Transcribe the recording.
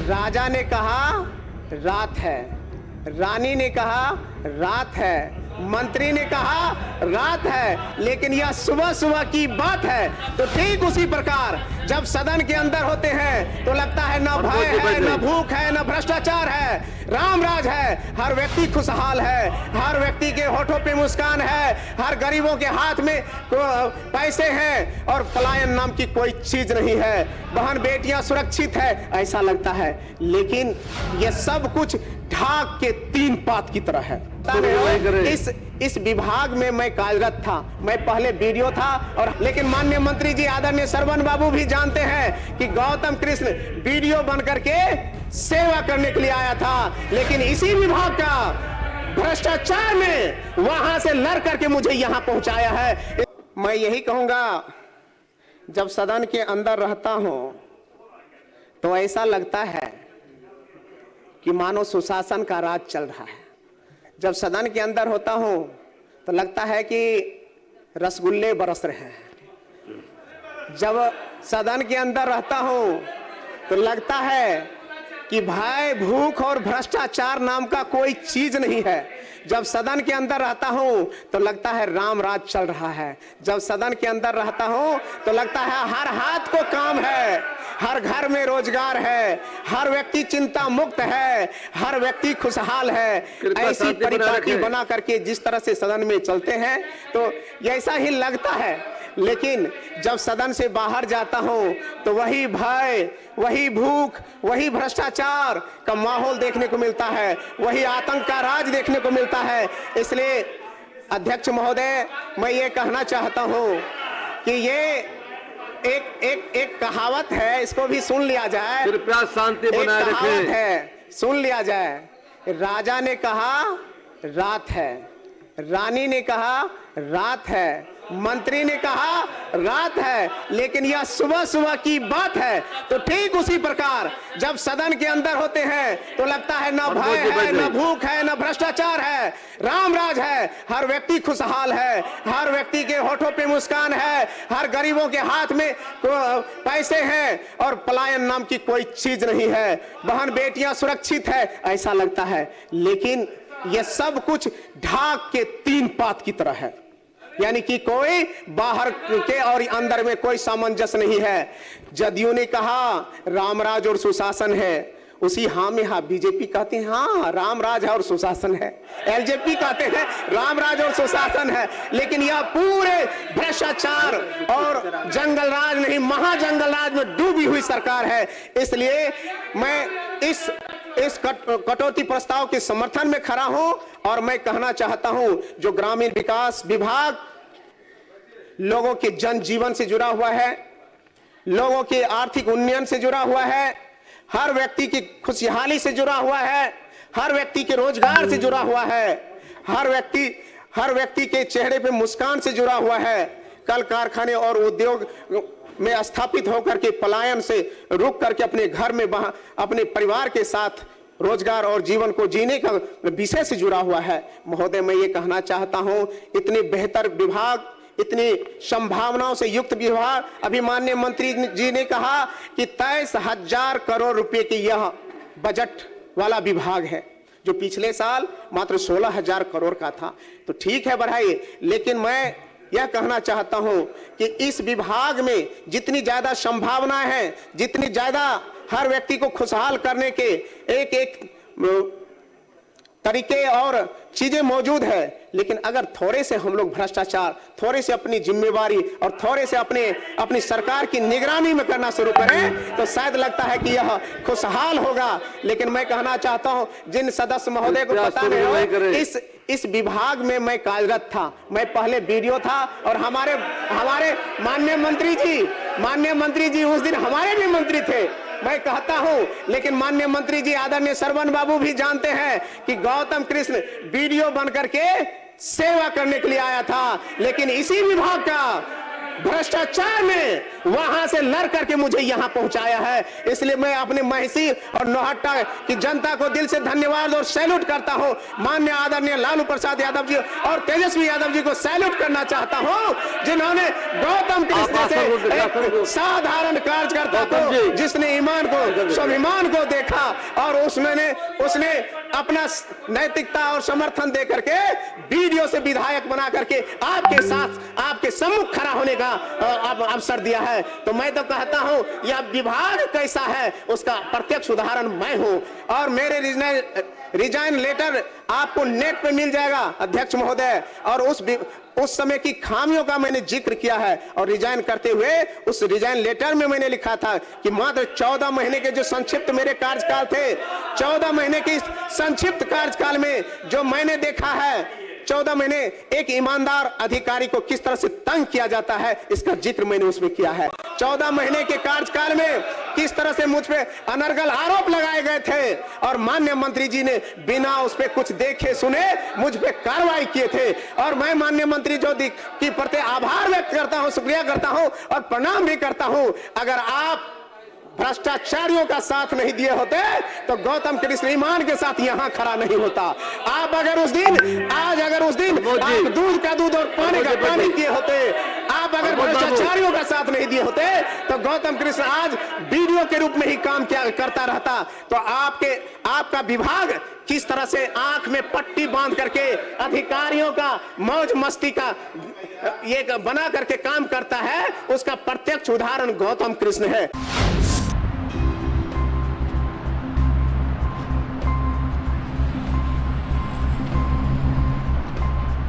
राजा ने कहा रात है, रानी ने कहा रात है, मंत्री ने कहा रात है, लेकिन यह सुबह सुबह की बात है। तो ठीक उसी प्रकार जब सदन के अंदर होते हैं तो लगता है न भय है, न भूख है, न भ्रष्टाचार है, राम राज है। हर व्यक्ति खुशहाल है, हर व्यक्ति के होठों पे मुस्कान है, हर गरीबों के हाथ में पैसे हैं और पलायन नाम की कोई चीज नहीं है। बहन बेटियां सुरक्षित है ऐसा लगता है, लेकिन यह सब कुछ ढाक के तीन पात की तरह है। इस विभाग में मैं कार्यरत था, मैं पहले वीडियो था और लेकिन माननीय मंत्री जी आदरणीय सरवन बाबू भी जानते हैं कि गौतम कृष्ण वीडियो बन करके सेवा करने के लिए आया था, लेकिन इसी विभाग का भ्रष्टाचार में वहां से लड़ करके मुझे यहां पहुंचाया है। मैं यही कहूंगा, जब सदन के अंदर रहता हूं तो ऐसा लगता है कि मानो सुशासन का राज चल रहा है। जब सदन के अंदर होता हूं तो लगता है कि रसगुल्ले बरस रहे हैं। जब सदन के अंदर रहता हूं तो लगता है कि भय, भूख और भ्रष्टाचार नाम का कोई चीज नहीं है। जब सदन के अंदर रहता हूं तो लगता है राम राज चल रहा है। जब सदन के अंदर रहता हूं तो लगता है हर हाथ को काम है, हर घर में रोजगार है, हर व्यक्ति चिंता मुक्त है, हर व्यक्ति खुशहाल है। ऐसी परिपाटी बना करके जिस तरह से सदन में चलते हैं तो ऐसा ही लगता है, लेकिन जब सदन से बाहर जाता हूं तो वही भय, वही भूख, वही भ्रष्टाचार का माहौल देखने को मिलता है, वही आतंक का राज देखने को मिलता है। इसलिए अध्यक्ष महोदय, मैं ये कहना चाहता हूं कि ये एक कहावत है, इसको भी सुन लिया जाए। कृपया शांति बनाए रखें। है, सुन लिया जाए। राजा ने कहा रात है, रानी ने कहा रात है, मंत्री ने कहा रात है, लेकिन यह सुबह सुबह की बात है। तो ठीक उसी प्रकार जब सदन के अंदर होते हैं तो लगता है न भय है, न भूख है, न भ्रष्टाचार है, राम राज है। हर व्यक्ति खुशहाल है, हर व्यक्ति के होठों पे मुस्कान है, हर गरीबों के हाथ में पैसे हैं और पलायन नाम की कोई चीज नहीं है। बहन बेटियां सुरक्षित है ऐसा लगता है, लेकिन यह सब कुछ ढाक के तीन पात की तरह है, यानी कि कोई बाहर के और अंदर में कोई सामंजस्य नहीं है। जदयू ने कहा रामराज और सुशासन है, उसी हाँ में हाँ बीजेपी कहते हैं हाँ रामराज है और सुशासन है, एलजेपी कहते हैं रामराज और सुशासन है, लेकिन यह पूरे भ्रष्टाचार और जंगल राज नहीं महाजंगल राज में डूबी हुई सरकार है। इसलिए मैं इस कटौती प्रस्ताव के समर्थन में खड़ा हूं और मैं कहना चाहता हूं जो ग्रामीण विकास विभाग लोगों के जनजीवन से जुड़ा हुआ है, लोगों के आर्थिक उन्नयन से जुड़ा हुआ है, हर व्यक्ति की खुशहाली से जुड़ा हुआ है, हर व्यक्ति के रोजगार से जुड़ा हुआ है, हर व्यक्ति के चेहरे पे मुस्कान से जुड़ा हुआ है। कल कारखाने और उद्योग में स्थापित होकर के पलायन से रुक करके अपने घर में अपने परिवार के साथ रोजगार और जीवन को जीने का विषय से जुड़ा हुआ है। महोदय, मैं ये कहना चाहता हूं, इतने बेहतर विभाग, इतनी संभावनाओं से युक्त विभाग, अभी माननीय मंत्री जी ने कहा कि 23,000 करोड़ रुपए की यह बजट वाला विभाग है, जो पिछले साल मात्र 16,000 करोड़ का था। तो ठीक है, बढ़ाइए, लेकिन मैं यह कहना चाहता हूं कि इस विभाग में जितनी ज्यादा संभावनाएं हैं, जितनी ज्यादा हर व्यक्ति को खुशहाल करने के एक एक तरीके और चीजें मौजूद है, लेकिन अगर थोड़े से हम लोग भ्रष्टाचार, थोड़े से अपनी जिम्मेवारी और थोड़े से अपनी सरकार की निगरानी में करना शुरू करें तो शायद लगता है कि यह खुशहाल होगा। लेकिन मैं कहना चाहता हूं, जिन सदस्य महोदय को पता नहीं हो, इस विभाग में मैं कार्यरत था, मैं पहले वीडियो था और हमारे माननीय मंत्री जी उस दिन हमारे भी मंत्री थे, मैं कहता हूं, लेकिन माननीय मंत्री जी आदरणीय सरवन बाबू भी जानते हैं कि गौतम कृष्ण वीडियो बन करके सेवा करने के लिए आया था, लेकिन इसी विभाग का भ्रष्टाचार में वहां से लड़ करके मुझे यहां पहुंचाया है। इसलिए मैं अपने महिषी और नौहट्टा की जनता को दिल से धन्यवाद और सैल्यूट करता हूं। माननीय आदरणीय लालू प्रसाद यादव जी और तेजस्वी यादव जी को सैल्यूट करना चाहता हूं, जिन्होंने गौतम कृष्ण से एक साधारण कार्यकर्ता को, जिसने ईमान को, स्वाभिमान को देखा और उसने अपना नैतिकता और समर्थन दे करके वीडियो से विधायक बना करके आपके साथ, आपके सम्मुख खड़ा होने का अवसर दिया है। तो मैं तो कहता हूं यह विभाग कैसा है उसका प्रत्यक्ष उदाहरण मैं हूं। और मेरे रिजाइन लेटर आपको नेट पे मिल जाएगा अध्यक्ष महोदय, और उस समय की खामियों का मैंने जिक्र किया है। और रिजाइन करते हुए उस रिजाइन लेटर में मैंने लिखा था कि मात्र 14 महीने के जो संक्षिप्त मेरे कार्यकाल थे, 14 महीने की संक्षिप्त कार्यकाल में जो मैंने देखा है, 14 महीने एक ईमानदार अधिकारी को किस तरह से तंग किया जाता है, इसका जिक्र मैंने उसमें किया है। 14 महीने के कार्यकाल में किस तरह से मुझ पे अनर्गल आरोप लगाए गए थे और माननीय मंत्री जी ने बिना उस पे कुछ देखे सुने मुझ पे कार्रवाई किए थे। और मैं माननीय मंत्री जी की प्रति आभार व्यक्त करता हूं, शुक्रिया करता हूं और प्रणाम भी करता हूं। अगर आप भ्रष्टाचारियों का साथ नहीं दिए होते तो गौतम कृष्ण ईमान के साथ यहां खड़ा नहीं होता। आप अगर उस दिन आप दूध का दूध और पानी का पानी किए होते, आप अगर भ्रष्टाचारियों का साथ नहीं दिए होते तो गौतम कृष्ण आज वीडियो के रूप में ही काम करता रहता। तो आपका विभाग किस तरह से आंख में पट्टी बांध करके अधिकारियों का मौज मस्ती का ये बना करके काम करता है, उसका प्रत्यक्ष उदाहरण गौतम कृष्ण है।